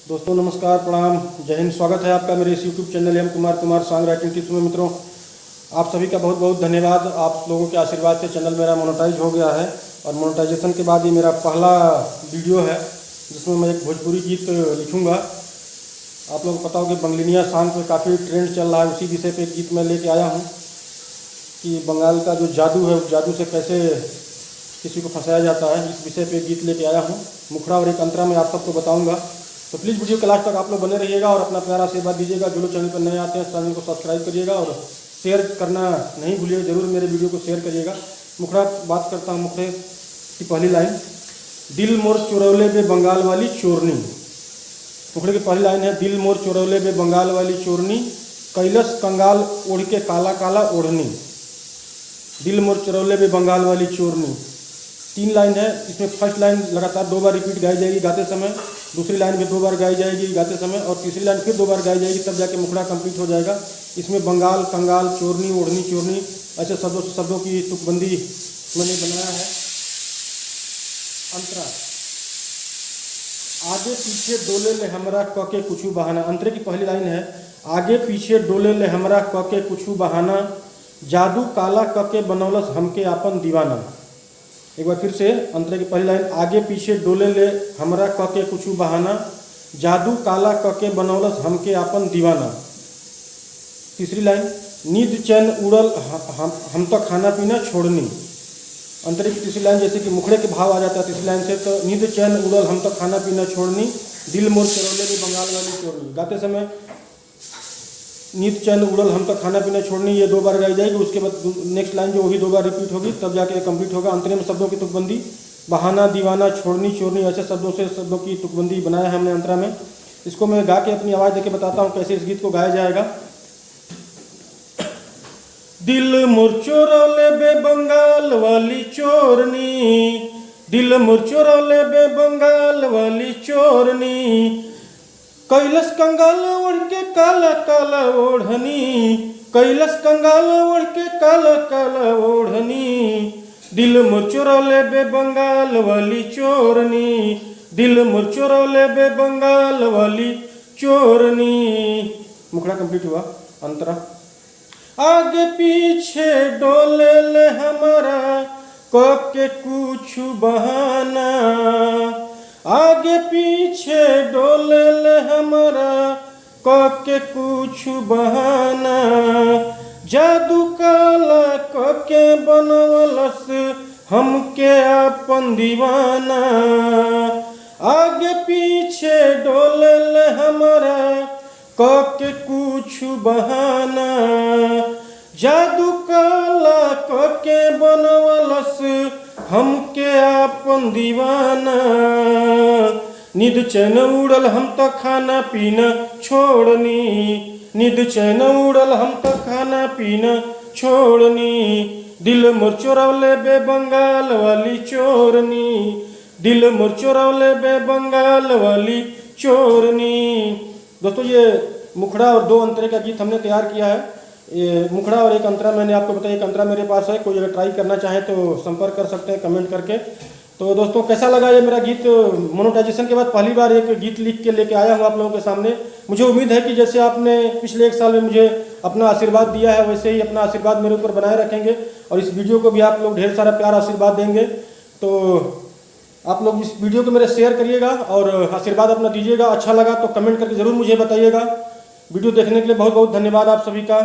दोस्तों नमस्कार, प्रणाम, जय हिंद। स्वागत है आपका मेरे इस YouTube channel M Kumar song writing tips में। मित्रों, आप सभी का बहुत बहुत धन्यवाद। आप लोगों के आशीर्वाद से चैनल मेरा मोनेटाइज हो गया है और मोनेटाइजेशन के बाद ये मेरा पहला वीडियो है जिसमें मैं एक भोजपुरी गीत लिखूंगा। आप लोगों को पता हो कि बंगलिनिया सॉन्ग पे काफ़ी ट्रेंड चल रहा है। उसी विषय पे एक गीत मैं लेके आया हूँ कि बंगाल का जो जादू है उस जादू से कैसे किसी को फंसाया जाता है। इस विषय पे गीत लेके आया हूँ। मुखड़ा और एक अंतरा मैं आप सबको बताऊंगा, तो प्लीज़ वीडियो के लास्ट तक आप लोग बने रहिएगा और अपना प्यारा आशीर्वाद दीजिएगा। जो लोग चैनल पर नए आते हैं चैनल को सब्सक्राइब करिएगा और शेयर करना नहीं भूलिएगा। जरूर मेरे वीडियो को शेयर करिएगा। मुखड़ा बात करता हूँ। मुखड़े की पहली लाइन, दिल मोर चुरौले बे बंगाल वाली चोरनी। मुखड़े की पहली लाइन है, दिल मोर चुरौले बे बंगाल वाली चोरनी, कैलस कंगाल ओढ़ के काला काला ओढ़नी। दिल मोर चुरौले बे बंगाल वाली चोरनी। 3 लाइन है इसमें। फर्स्ट लाइन लगातार 2 बार रिपीट गाई जाएगी गाते समय, दूसरी लाइन भी 2 बार गाई जाएगी गाते समय और तीसरी लाइन फिर 2 बार गाई जाएगी, तब जाके मुखड़ा कंप्लीट हो जाएगा। इसमें बंगाल, कंगाल, चोरनी, ओढ़नी, चोरनी ऐसे शब्दों की तुकबंदी मैंने बनाया है। अंतरा, आगे पीछे डोले ले हमरा क के कुछू बहाना। अंतरे की पहली लाइन है, आगे पीछे डोले ले हमरा क के कुछू बहाना, जादू काला क के बनौलस हमके आपन दीवाना। एक बार फिर से अंतरे की पहली लाइन, आगे पीछे डोले ले हमरा क के कुछू बहाना, जादू काला क के बनौलस हमके आपन दीवाना। तीसरी लाइन, नींद चैन उड़ल हम तो खाना पीना छोड़नी। अंतरे की तीसरी लाइन जैसे कि मुखड़े के भाव आ जाता है तीसरी लाइन से, तो नींद चैन उड़ल हम तो खाना पीना छोड़नी, दिल मोर चुरौले भी बंगाल वाली चोरनी। गाते समय नींद चैन उड़ल हम तो खाना पीना छोड़नी ये 2 बार गाई जाएगी। उसके बाद नेक्स्ट लाइन जो वही 2 बार रिपीट होगी, तब जाके कंप्लीट होगा। अंतरिम शब्दों की तुकबंदी, बहाना, दीवाना, छोड़नी, चोरनी ऐसे शब्दों की तुकबंदी बनाया है हमने अंतरा में। इसको मैं गा के अपनी आवाज़ देके बताता हूँ कैसे इस गीत को गाया जाएगा। दिल मोर चुरौले बे बंगाल वाली चोरनी, दिल मोर चुरौले बे बंगाल वाली चोरनी, कैलस कंगाल ओढ़ के काला काला ओढ़नी, कैलस कंगाल ओढ़ के काला काला ओढ़नी, दिल मोर चुरौले बे बंगाल वाली चोरनी, दिल मोर चुरौले बे बंगाल वाली चोरनी। मुखड़ा कंप्लीट हुआ। अंतरा, आगे पीछे डोले ले हमारा क के कुछ बहाना, आगे पीछे डोले ले हमारा क के कुछ बहाना, जादू काला क के बनवलस हमके आपन दीवाना, आगे पीछे डोले ले हमारा क के कुछ बहाना, जादू काला क के बनवलस हमके आपन दीवाना, नींद चैन उड़ल हम तो खाना पीना छोड़नी, नींद चैन उड़ल हम तो खाना पीना छोड़नी, दिल मोर चुरौले बे बंगाल वाली चोरनी, दिल मोर चुरौले बे बंगाल वाली चोरनी। दोस्तों, ये मुखड़ा और 2 अंतरे का गीत हमने तैयार किया है। ये मुखड़ा और एक अंतरा मैंने आपको बताया। एक अंतरा मेरे पास है, कोई अगर ट्राई करना चाहे तो संपर्क कर सकते हैं कमेंट करके। तो दोस्तों, कैसा लगा ये मेरा गीत? मोनेटाइजेशन के बाद पहली बार एक गीत लिख के लेके आया हूँ आप लोगों के सामने। मुझे उम्मीद है कि जैसे आपने पिछले 1 साल में मुझे अपना आशीर्वाद दिया है, वैसे ही अपना आशीर्वाद मेरे ऊपर बनाए रखेंगे और इस वीडियो को भी आप लोग ढेर सारा प्यार आशीर्वाद देंगे। तो आप लोग इस वीडियो को मेरे शेयर करिएगा और आशीर्वाद अपना दीजिएगा। अच्छा लगा तो कमेंट करके ज़रूर मुझे बताइएगा। वीडियो देखने के लिए बहुत बहुत धन्यवाद आप सभी का।